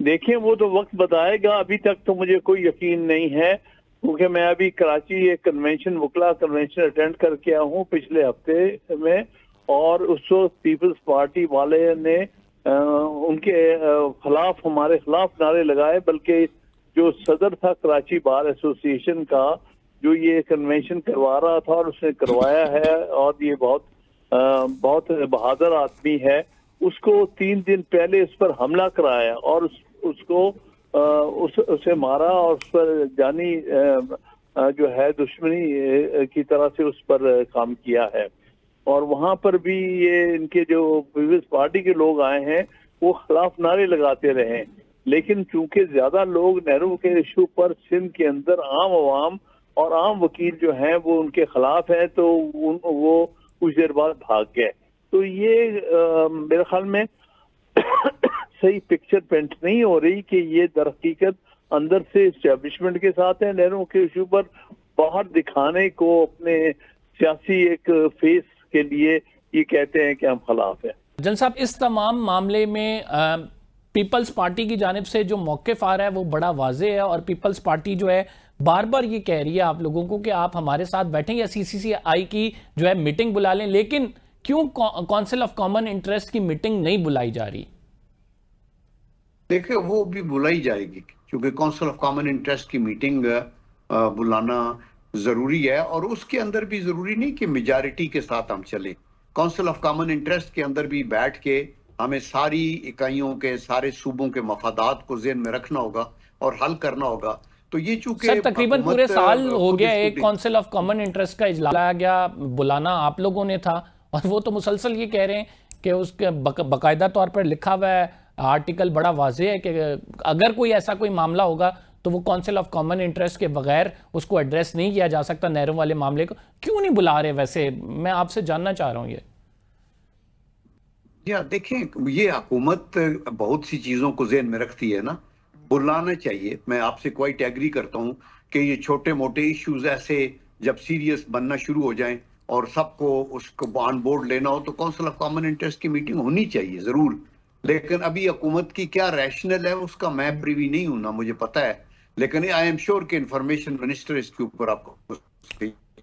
دیکھیں وہ تو وقت بتائے گا، ابھی تک تو مجھے کوئی یقین نہیں ہے، کیونکہ میں ابھی کراچی ایک کنونشن وکلا کنونشن اٹینڈ کر کے آیا ہوں پچھلے ہفتے میں، اور اس وقت پیپلز پارٹی والے نے ان کے خلاف، ہمارے خلاف نعرے لگائے، بلکہ جو صدر تھا کراچی بار ایسوسی ایشن کا، جو یہ کنونشن کروا رہا تھا اور اس نے کروایا ہے، اور یہ بہت بہادر آدمی ہے، اس کو 3 دن پہلے اس پر حملہ کرایا اور اس کو اسے مارا اور اس پر جانی جو ہے دشمنی کی طرح سے اس پر کام کیا ہے. اور وہاں پر بھی یہ ان کے جو پیپلز پارٹی کے لوگ آئے ہیں وہ خلاف نعرے لگاتے رہے، لیکن چونکہ زیادہ لوگ نہرو کے ایشو پر سندھ کے اندر عام عوام اور عام وکیل جو ہیں وہ ان کے خلاف ہیں، تو وہ کچھ دیر بعد بھاگ گئے. تو یہ میرے خیال میں صحیح پکچر پینٹ نہیں ہو رہی کہ یہ در حقیقت اندر سے اسٹیبلشمنٹ کے ساتھ ہیں نہرو کے ایشو پر، باہر دکھانے کو اپنے سیاسی ایک فیس کے لیے یہ کہتے ہیں کہ ہم خلاف ہیں. جن صاحب، اس تمام معاملے میں پیپلز پارٹی کی جانب سے جو موقف آ رہا ہے وہ بڑا واضح ہے، اور پیپلز پارٹی جو ہے بار بار یہ کہہ رہی ہے آپ لوگوں کو کہ آپ ہمارے ساتھ بیٹھیں یا CCCI کی جو ہے میٹنگ بلا لیں، لیکن کیوں کونسل آف کامن انٹرسٹ کی میٹنگ نہیں بلائی جا رہی؟ دیکھیں وہ بھی بلائی جائے گی، کیونکہ کونسل آف کامن انٹرسٹ کی میٹنگ بلانا ضروری ہے، اور اس کے اندر بھی ضروری نہیں کہ میجارٹی کے ساتھ ہم چلیں. کونسل آف کامن انٹرسٹ کے اندر بھی بیٹھ کے ہمیں ساری اکائیوں کے، سارے صوبوں کے مفادات کو ذہن میں رکھنا ہوگا اور حل کرنا ہوگا. تو یہ چونکہ سر تقریباً پورے سال ہو گیا ایک کونسل آف کامن انٹرسٹ کا اجلاس لایا گیا، بلانا آپ لوگوں نے تھا، اور وہ تو مسلسل یہ کہہ رہے ہیں کہ اس کے باقاعدہ طور پر لکھا ہوا ہے، آرٹیکل بڑا واضح ہے کہ اگر کوئی ایسا کوئی معاملہ ہوگا تو وہ کونسل آف کامن انٹرسٹ کے بغیر اس کو ایڈریس نہیں کیا جا سکتا. نہرو والے معاملے کو کیوں نہیں بلا رہے؟ ویسے میں آپ سے جاننا چاہ رہا ہوں یہ. دیکھیں یہ حکومت بہت سی چیزوں کو ذہن میں رکھتی ہے نا، بلانا چاہیے. میں آپ سے کوائٹ ایگری کرتا ہوں کہ یہ چھوٹے موٹے ایشوز ایسے جب سیریس بننا شروع ہو جائیں اور سب کو اس کو آن بورڈ لینا ہو تو کونسل آف کامن انٹرسٹ کی میٹنگ ہونی چاہیے ضرور. لیکن ابھی حکومت کی کیا ریشنل ہے اس کا میں پریوی نہیں ہوں، مجھے پتا ہے، لیکن آئی ایم شیور کہ انفارمیشن منسٹر اس کے اوپر آپ کو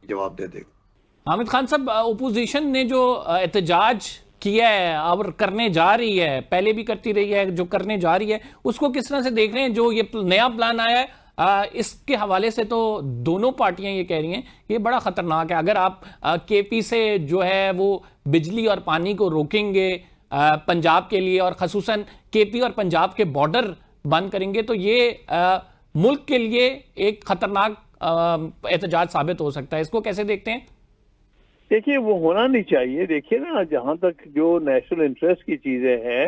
جواب دے دے گا. حامد خان صاحب، اپوزیشن نے جو احتجاج کیا ہے اور کرنے جا رہی ہے، پہلے بھی کرتی رہی ہے، جو کرنے جا رہی ہے اس کو کس طرح سے دیکھ رہے ہیں؟ جو یہ نیا پلان آیا ہے اس کے حوالے سے تو دونوں پارٹیاں یہ کہہ رہی ہیں یہ بڑا خطرناک ہے. اگر آپ KP سے جو ہے وہ بجلی اور پانی کو روکیں گے پنجاب کے لیے، اور خصوصاً KP اور پنجاب کے بارڈر بند کریں گے، تو یہ ملک کے لیے ایک خطرناک احتجاج ثابت ہو سکتا ہے. اس کو کیسے دیکھتے ہیں؟ دیکھیے وہ ہونا نہیں چاہیے. دیکھیے نا، جہاں تک جو نیشنل انٹرسٹ کی چیزیں ہیں،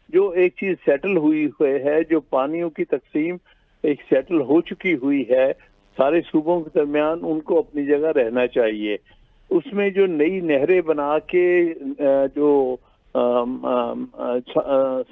جو ایک چیز سیٹل ہوئی ہے، جو پانیوں کی تقسیم ایک سیٹل ہو چکی ہوئی ہے سارے صوبوں کے درمیان، ان کو اپنی جگہ رہنا چاہیے. اس میں جو نئی نہریں بنا کے جو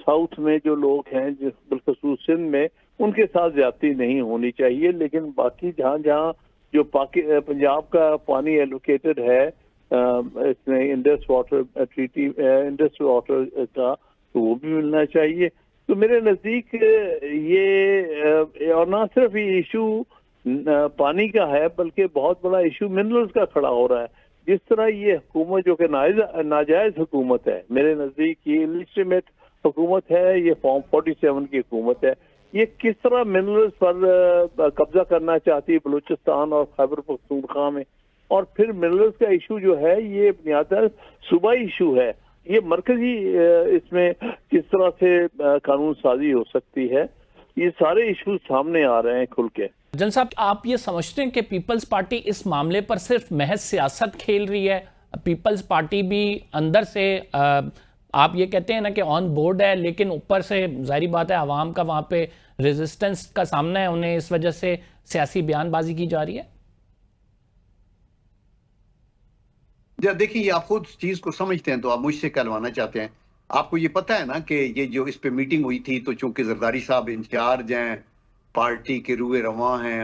ساؤتھ میں جو لوگ ہیں بالخصوص سندھ میں، ان کے ساتھ زیادتی نہیں ہونی چاہیے. لیکن باقی جہاں جہاں جو پنجاب کا پانی ایلوکیٹڈ ہے اس میں Indus water treaty, Indus water کا، تو وہ بھی ملنا چاہیے. تو میرے نزدیک یہ، اور نہ صرف یہ ایشو پانی کا ہے بلکہ بہت بڑا ایشو منرلز کا کھڑا ہو رہا ہے. جس طرح یہ حکومت جو کہ ناجائز حکومت ہے، میرے نزدیک یہ انلیجیٹمیٹ حکومت ہے، یہ فارم 47 کی حکومت ہے، یہ کس طرح منرلز پر قبضہ کرنا چاہتی ہے بلوچستان اور خیبر پختونخوا میں. اور پھر منرلز کا ایشو جو ہے یہ بنیادی صوبائی ایشو ہے. یہ مرکزی اس میں کس طرح سے قانون سازی ہو سکتی ہے، یہ سارے ایشوز سامنے آ رہے ہیں کھل کے. جن صاحب، آپ یہ سمجھتے ہیں کہ پیپلز پارٹی اس معاملے پر صرف محض سیاست کھیل رہی ہے؟ پیپلز پارٹی بھی اندر سے آپ یہ کہتے ہیں نا کہ آن بورڈ ہے، لیکن اوپر سے ظاہری بات ہے عوام کا وہاں پہ ریزسٹنس کا سامنا ہے انہیں، اس وجہ سے سیاسی بیان بازی کی جا رہی ہے؟ دیکھیے آپ خود چیز کو سمجھتے ہیں تو آپ مجھ سے کہلوانا چاہتے ہیں. آپ کو یہ پتا ہے نا کہ یہ جو اس پہ میٹنگ ہوئی تھی تو چونکہ زرداری صاحب انچارج ہیں، پارٹی کے روئے رواں ہیں،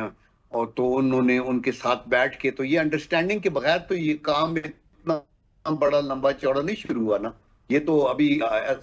اور تو انہوں نے ان کے ساتھ بیٹھ کے تو یہ انڈرسٹینڈنگ کے بغیر تو یہ کام اتنا بڑا لمبا چوڑا نہیں شروع ہوا نا. یہ تو ابھی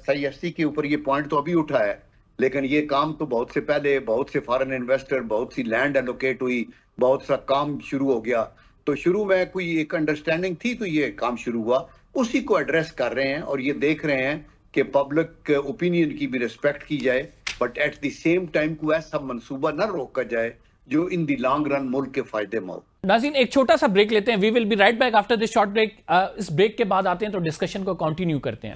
SIST کے اوپر یہ پوائنٹ تو ابھی اٹھا ہے لیکن یہ کام تو بہت سے پہلے بہت سے فارن انویسٹر بہت سی لینڈ الوکیٹ ہوئی بہت سا کام شروع ہو گیا تو شروع میں کوئی ایک انڈرسٹینڈنگ تھی تو یہ کام شروع ہوا اسی کو ایڈریس کر رہے ہیں اور یہ دیکھ رہے ہیں کہ پبلک اوپینین کی بھی ریسپیکٹ کی جائے but at the same time کوئی ایسا منصوبہ نہ روکا جائے جو ان دی لانگ رن ملک کے فائدے میں ہو. ناظرین ایک چھوٹا سا بریک لیتے ہیں. We will be right back after this short break. اس بریک کے بعد آتے ہیں تو ڈسکشن کو کنٹینیو کرتے ہیں.